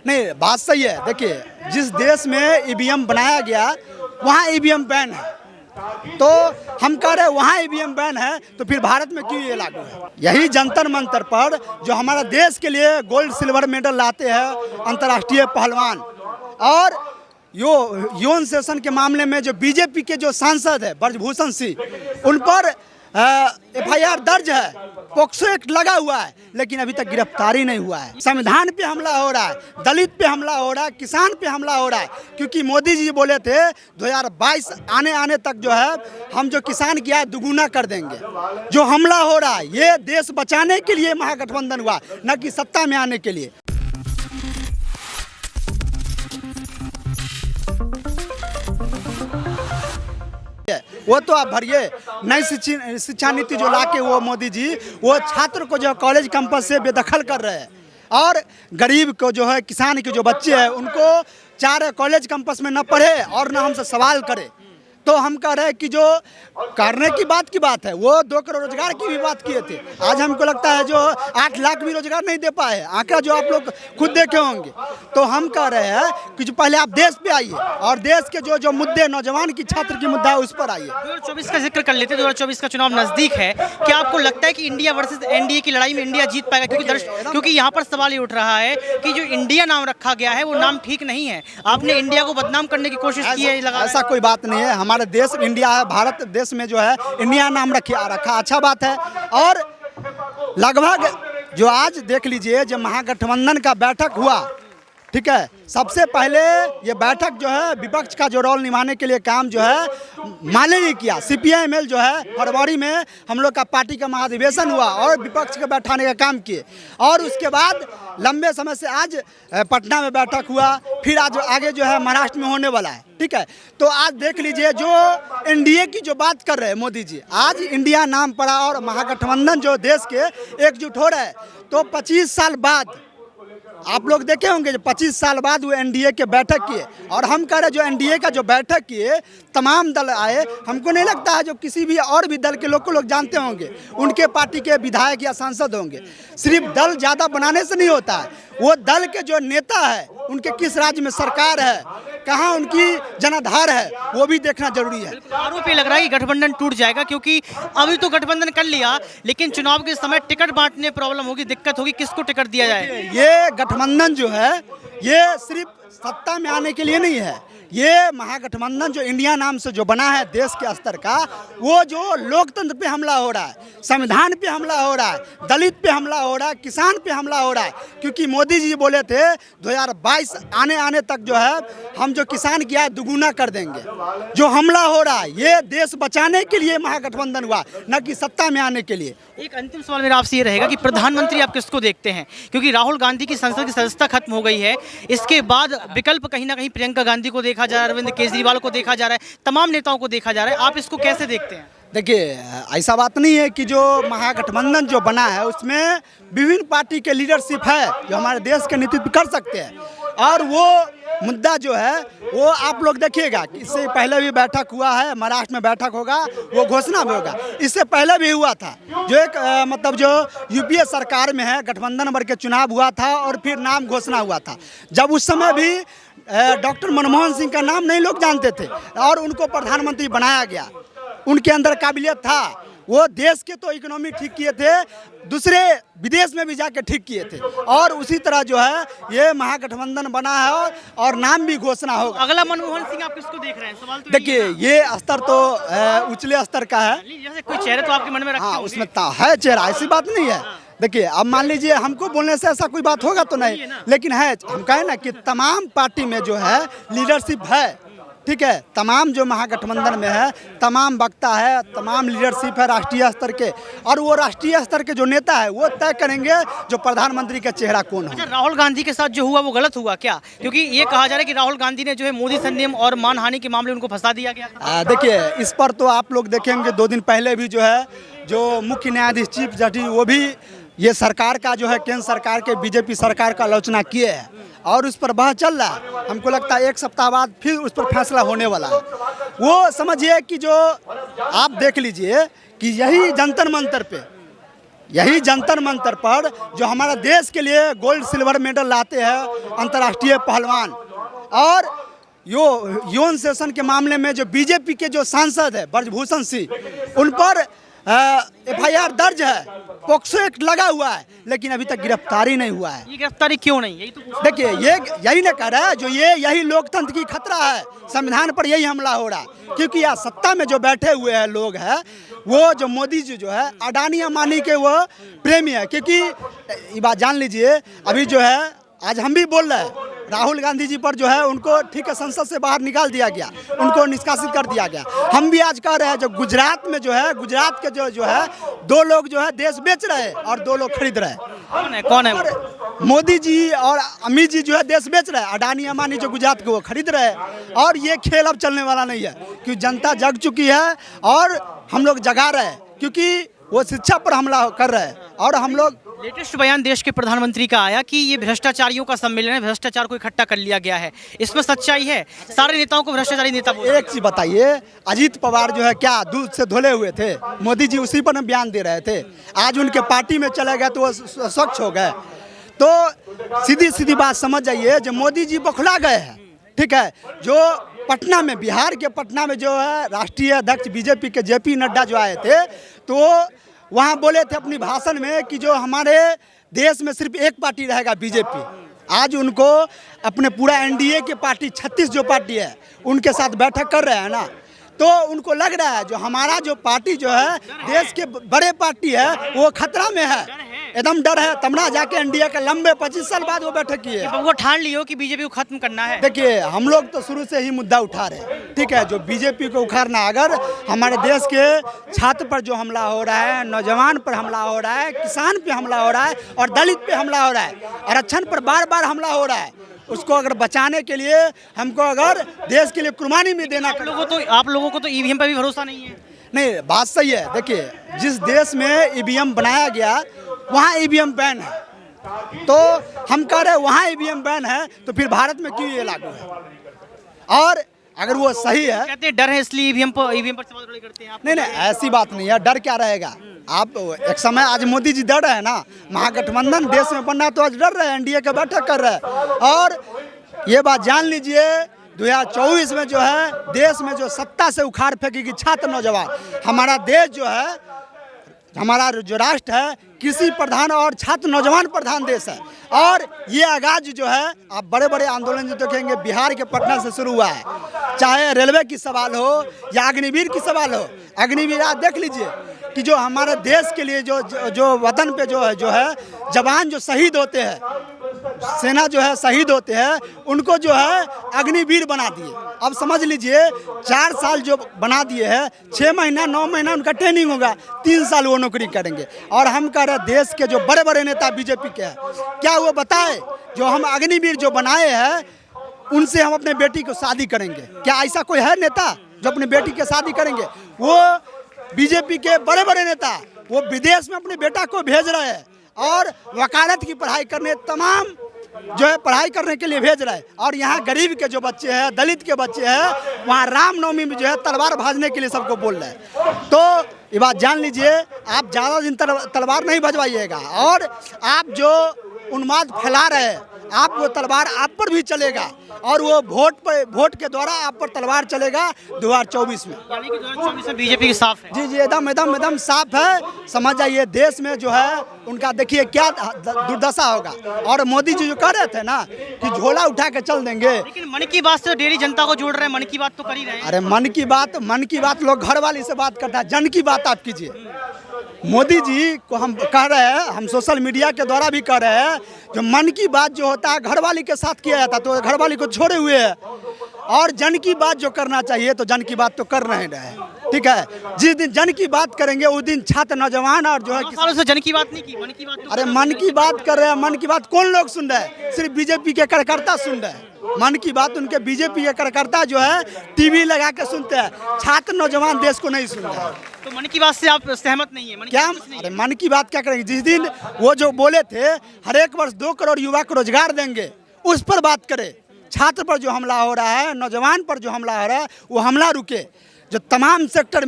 नहीं, बात सही है। देखिए, जिस देश में ईवीएम बनाया गया वहाँ ईवीएम बैन है, तो हम कह रहे हैं वहाँ ईवीएम बैन है तो फिर भारत में क्यों ये लागू है। यही जंतर मंतर पर जो हमारा देश के लिए गोल्ड सिल्वर मेडल लाते हैं अंतर्राष्ट्रीय पहलवान, और यौन शोषण के मामले में जो बीजेपी के जो सांसद है ब्रजभूषण सिंह, उन पर FIR दर्ज है, पोक्सो एक्ट लगा हुआ है, लेकिन अभी तक गिरफ्तारी नहीं हुआ है। संविधान पे हमला हो रहा है, दलित पे हमला हो रहा है, किसान पे हमला हो रहा है, क्योंकि मोदी जी बोले थे 2022 आने तक जो है हम जो किसान किया है दुगुना कर देंगे। जो हमला हो रहा है ये देश बचाने के लिए महागठबंधन हुआ, न कि सत्ता में आने के लिए। वो तो आप भरिए, नई शिक्षा नीति जो लाके वो मोदी जी वो छात्र को जो कॉलेज कैंपस से बेदखल कर रहे हैं, और गरीब को जो है किसान के जो बच्चे हैं उनको चाहे कॉलेज कैंपस में न पढ़े और न हमसे सवाल करे। तो हम कह रहे हैं कि जो करने की बात है, वो 2 करोड़ रोजगार की भी बात किए थे। आज हमको लगता है जो 8 लाख भी रोजगार नहीं दे पाए, आंकड़ा जो आप लोग खुद देखे होंगे। तो हम कह रहे हैं कि जो पहले आप देश पे आइए और देश के जो मुद्दे, नौजवान की छात्र की मुद्दा है उस पर आइए। 2024 का जिक्र कर लेते हैं। 2024 का चुनाव नजदीक है, क्या आपको लगता है कि इंडिया वर्सेस एनडीए की लड़ाई में इंडिया जीत पाएगा? क्योंकि यहाँ पर सवाल ये उठ रहा है कि जो इंडिया नाम रखा गया है वो नाम ठीक नहीं है, आपने इंडिया को बदनाम करने की कोशिश की है। ऐसा कोई बात नहीं है, हमारे देश इंडिया है, भारत देश में जो है इंडिया नाम रखा अच्छा बात है। और लगभग जो आज देख लीजिए जब महागठबंधन का बैठक हुआ, ठीक है, सबसे पहले ये बैठक जो है विपक्ष का जो रोल निभाने के लिए काम जो है माले ने किया। CPI-ML जो है फरवरी में हम लोग का पार्टी का महाधिवेशन हुआ और विपक्ष के बैठाने का काम किए, और उसके बाद लंबे समय से आज पटना में बैठक हुआ, फिर आज आगे जो है महाराष्ट्र में होने वाला है, ठीक है। तो आज देख लीजिए जो NDA की जो बात कर रहे हैं मोदी जी, आज इंडिया नाम पड़ा और महागठबंधन जो देश के एकजुट हो रहा है, तो 25 साल बाद आप लोग देखे होंगे जो 25 साल बाद वो NDA के बैठक किए, और हम कह रहे जो NDA का जो बैठक किए तमाम दल आए। हमको नहीं लगता है जो किसी भी और भी दल के लोग को लोग जानते होंगे, उनके पार्टी के विधायक या सांसद होंगे। सिर्फ दल ज़्यादा बनाने से नहीं होता है, वो दल के जो नेता है उनके किस राज्य में सरकार है, कहाँ उनकी जनाधार है, वो भी देखना जरूरी है। आरोप ये लग रहा है कि गठबंधन टूट जाएगा, क्योंकि अभी तो गठबंधन कर लिया, लेकिन चुनाव के समय टिकट बांटने प्रॉब्लम होगी, दिक्कत होगी, किसको टिकट दिया जाए। ये गठबंधन जो है ये सिर्फ सत्ता में आने के लिए नहीं है, ये महागठबंधन जो इंडिया नाम से जो बना है देश के स्तर का, वो जो लोकतंत्र पे हमला हो रहा है, संविधान पे हमला हो रहा है, दलित पे हमला हो रहा है, किसान पे हमला हो रहा है। क्योंकि मोदी जी बोले थे 2022 आने तक जो है हम जो किसान किया है दुगुना कर देंगे। जो हमला हो रहा है ये देश बचाने के लिए महागठबंधन हुआ, न कि सत्ता में आने के लिए। एक अंतिम सवाल मेरा आपसे ये रहेगा कि प्रधानमंत्री आप किसको देखते हैं? क्योंकि राहुल गांधी की संसद की सदस्यता खत्म हो गई है, इसके बाद विकल्प कहीं ना कहीं प्रियंका गांधी को देखा जा रहा है, अरविंद केजरीवाल को देखा जा रहा है, तमाम नेताओं को देखा जा रहा है, आप इसको कैसे देखते हैं? देखिए, ऐसा बात नहीं है कि जो महागठबंधन जो बना है उसमें विभिन्न पार्टी के लीडरशिप है जो हमारे देश का नेतृत्व कर सकते हैं, और वो मुद्दा जो है वो आप लोग देखिएगा कि इससे पहले भी बैठक हुआ है, महाराष्ट्र में बैठक होगा, वो घोषणा भी होगा। इससे पहले भी हुआ था जो एक मतलब जो UPA सरकार में है गठबंधन वर्ग के चुनाव हुआ था और फिर नाम घोषणा हुआ था। जब उस समय भी डॉक्टर मनमोहन सिंह का नाम नहीं लोग जानते थे और उनको प्रधानमंत्री बनाया गया, उनके अंदर काबिलियत था, वो देश के तो इकोनॉमी ठीक किए थे, दूसरे विदेश में भी जाके ठीक किए थे, और उसी तरह जो है ये महागठबंधन बना है और नाम भी घोषणा होगा। अगला मनमोहन सिंह आप किसको देख रहे हैं? सवाल तो देखिए ये स्तर तो उछले स्तर का है, जैसे कोई चेहरे तो आपके मन में रखते हाँ होंगे। उसमें है चेहरा, ऐसी बात नहीं है। देखिए अब मान लीजिए हमको बोलने से ऐसा कोई बात होगा तो नहीं, लेकिन है, हम कहें ना कि तमाम पार्टी में जो है लीडरशिप है, ठीक है, तमाम जो महागठबंधन में है तमाम वक्ता है, तमाम लीडरशिप है राष्ट्रीय स्तर के, और वो राष्ट्रीय स्तर के जो नेता है वो तय करेंगे जो प्रधानमंत्री का चेहरा कौन है। राहुल गांधी के साथ जो हुआ वो गलत हुआ क्या? क्योंकि ये कहा जा रहा है कि राहुल गांधी ने जो है मोदी संयम और मानहानि के मामले उनको फंसा दिया गया। देखिए इस पर तो आप लोग देखेंगे 2 दिन पहले भी जो है जो मुख्य न्यायाधीश चीफ जस्टिस वो भी ये सरकार का जो है केंद्र सरकार के बीजेपी सरकार का आलोचना किए हैं, और उस पर बहस चल रहा है। हमको लगता है 1 सप्ताह बाद फिर उस पर फैसला होने वाला है। वो समझिए कि जो आप देख लीजिए कि यही जंतर मंतर पे यही जंतर मंतर पर जो हमारा देश के लिए गोल्ड सिल्वर मेडल लाते हैं अंतर्राष्ट्रीय पहलवान, और यौन शोषण के मामले में जो बीजेपी के जो सांसद है ब्रजभूषण सिंह, उन पर FIR दर्ज है, पॉक्सो एक्ट लगा हुआ है, लेकिन अभी तक गिरफ्तारी नहीं हुआ है। ये गिरफ्तारी क्यों नहीं, यही तो देखिए यही ना कर रहा है जो यही लोकतंत्र की खतरा है, संविधान पर यही हमला हो रहा है। क्योंकि यहाँ सत्ता में जो बैठे हुए हैं लोग हैं, वो जो मोदी जी जो है अडानी अंबानी के वो प्रेमी है। क्योंकि ये बात जान लीजिए, अभी जो है आज हम भी बोल रहे हैं, राहुल गांधी जी पर जो है उनको ठीक है संसद से बाहर निकाल दिया गया, उनको निष्कासित कर दिया गया। हम भी आज कह रहे हैं जो गुजरात में जो है, गुजरात के जो है 2 लोग जो है देश बेच रहे हैं और 2 लोग खरीद रहे हैं। कौन है मोदी जी और अमित जी जो है देश बेच रहे हैं, अडानी अंबानी जो गुजरात के वो खरीद रहे हैं। और ये खेल अब चलने वाला नहीं है, क्योंकि जनता जग चुकी है और हम लोग जगा रहे हैं, क्योंकि वो शिक्षा पर हमला कर रहे हैं। और हम लोग लेटेस्ट बयान देश के प्रधानमंत्री का आया कि ये भ्रष्टाचारियों का सम्मेलन है, भ्रष्टाचार को इकट्ठा कर लिया गया है, इसमें सच्चाई है? सारे नेताओं को भ्रष्टाचारी नेता बोलते एक चीज बताइए, अजीत पवार जो है क्या दूध से धुले हुए थे? मोदी जी उसी पर बयान दे रहे थे। आज उनके पार्टी में चले गए तो वो स्वच्छ हो गए। तो सीधी बात समझ जाइए, जो मोदी जी बौखला गए हैं, ठीक है। जो पटना में, बिहार के पटना में जो है राष्ट्रीय अध्यक्ष बीजेपी के JP नड्डा जो आए थे, तो वहाँ बोले थे अपनी भाषण में कि जो हमारे देश में सिर्फ एक पार्टी रहेगा बीजेपी। आज उनको अपने पूरा NDA के पार्टी 36 जो पार्टी है उनके साथ बैठक कर रहे हैं ना, तो उनको लग रहा है जो हमारा जो पार्टी जो है देश के बड़े पार्टी है वो खतरा में है, एकदम डर है। तमना जाके NDA के लंबे 25 साल बाद वो बैठक की है। वो ठान लियो कि बीजेपी को खत्म करना है। देखिए हम लोग तो शुरू से ही मुद्दा उठा रहे हैं, ठीक है। जो बीजेपी को उखाड़ना, अगर हमारे देश के छात्र पर जो हमला हो रहा है, नौजवान पर हमला हो रहा है, किसान पे हमला हो रहा है और दलित पे हमला हो रहा है, आरक्षण पर बार हमला हो रहा है, उसको अगर बचाने के लिए हमको अगर देश के लिए कुर्बानी में देना। आप लोगों को तो EVM पर भी भरोसा नहीं है? नहीं, बात सही है। देखिए जिस देश में EVM बनाया गया वहाँ EVM बैन है, तो हम कह रहे हैं वहाँ EVM बैन है, तो फिर भारत में क्यों ये लागू है? और अगर वो सही है, कहते हैं डर है इसलिए EVM पर सवाल खड़े करते हैं आप। नहीं, ऐसी बात नहीं है। डर क्या रहेगा? आप एक समय, आज मोदी जी डर रहे हैं ना, महागठबंधन देश में बनना, तो आज डर रहे हैं, NDA का बैठक कर रहे हैं। और ये बात जान लीजिए, 2024 में जो है देश में जो सत्ता से उखाड़ फेंकेगी छात्र नौजवान। हमारा देश जो है, हमारा जो राष्ट्र है कृषि प्रधान और छात्र नौजवान प्रधान देश है। और ये आगाज जो है, आप बड़े आंदोलन जो देखेंगे बिहार के पटना से शुरू हुआ है, चाहे रेलवे की सवाल हो या अग्निवीर की सवाल हो। अग्निवीर आप देख लीजिए कि जो हमारे देश के लिए जो वतन पे जो है जवान जो शहीद होते हैं, सेना जो है शहीद होते हैं, उनको जो है अग्निवीर बना दिए। अब समझ लीजिए 4 साल जो बना दिए हैं, 6 महीना 9 महीना उनका ट्रेनिंग होगा, 3 साल वो नौकरी करेंगे। और हम कह रहे हैं देश के जो बड़े नेता बीजेपी के हैं, क्या वो बताए जो हम अग्निवीर जो बनाए हैं उनसे हम अपने बेटी को शादी करेंगे? क्या ऐसा कोई है नेता जो अपनी बेटी के शादी करेंगे? वो बीजेपी के बड़े नेता वो विदेश में अपने बेटा को भेज रहे हैं और वकालत की पढ़ाई करने, तमाम जो है पढ़ाई करने के लिए भेज रहे हैं। और यहाँ गरीब के जो बच्चे हैं, दलित के बच्चे हैं, वहाँ रामनवमी में जो है तलवार भाजने के लिए सबको बोल रहे हैं। तो ये बात जान लीजिए, आप ज़्यादा दिन तलवार नहीं भजवाइएगा। और आप जो उन्माद फैला रहे हैं, आप वो तलवार आप पर भी चलेगा, और वो वोट के द्वारा आप पर तलवार चलेगा 2024 में। यानी कि 2024 में बीजेपी की साफ है? जी एकदम साफ है। समझ जाइए देश में जो है उनका देखिए क्या दुर्दशा होगा। और मोदी जी जो कह रहे थे ना कि झोला उठा के चल देंगे, लेकिन मन की बात से डेली जनता को जोड़ रहे हैं, मन की बात तो कर ही रहे हैं। अरे मन की बात लोग घर वाली से बात करता है, जन की बात आप कीजिए। मोदी जी को हम कह रहे हैं, हम सोशल मीडिया के द्वारा भी कह रहे हैं, जो मन की बात जो होता है घरवाली के साथ किया जाता है, तो घरवाली को छोड़े हुए है। और जन की बात जो करना चाहिए तो जन की बात तो कर नहीं रहे, ठीक है। जिस दिन जन की बात करेंगे उस दिन छात्र नौजवान और जो है सालों से जन की बात नहीं की, मन की बात तो अरे मन की बात कर रहे हैं। मन की बात कौन लोग सुन रहे हैं? सिर्फ बीजेपी के कार्यकर्ता सुन रहे हैं। मन की बात उनके बीजेपी के कार्यकर्ता जो है टीवी लगा के सुनते हैं, छात्र नौजवान देश को नहीं सुन रहे हैं। तो मन की बात से आप सहमत नहीं है? क्या? अरे मन की बात क्या करेंगे? जिस दिन वो जो बोले थे हर एक वर्ष 2 करोड़ युवा को रोजगार देंगे, उस पर बात करें। छात्र पर जो हमला हो रहा है, नौजवान पर जो हमला हो रहा है, वो हमला रुके। जो तमाम सेक्टर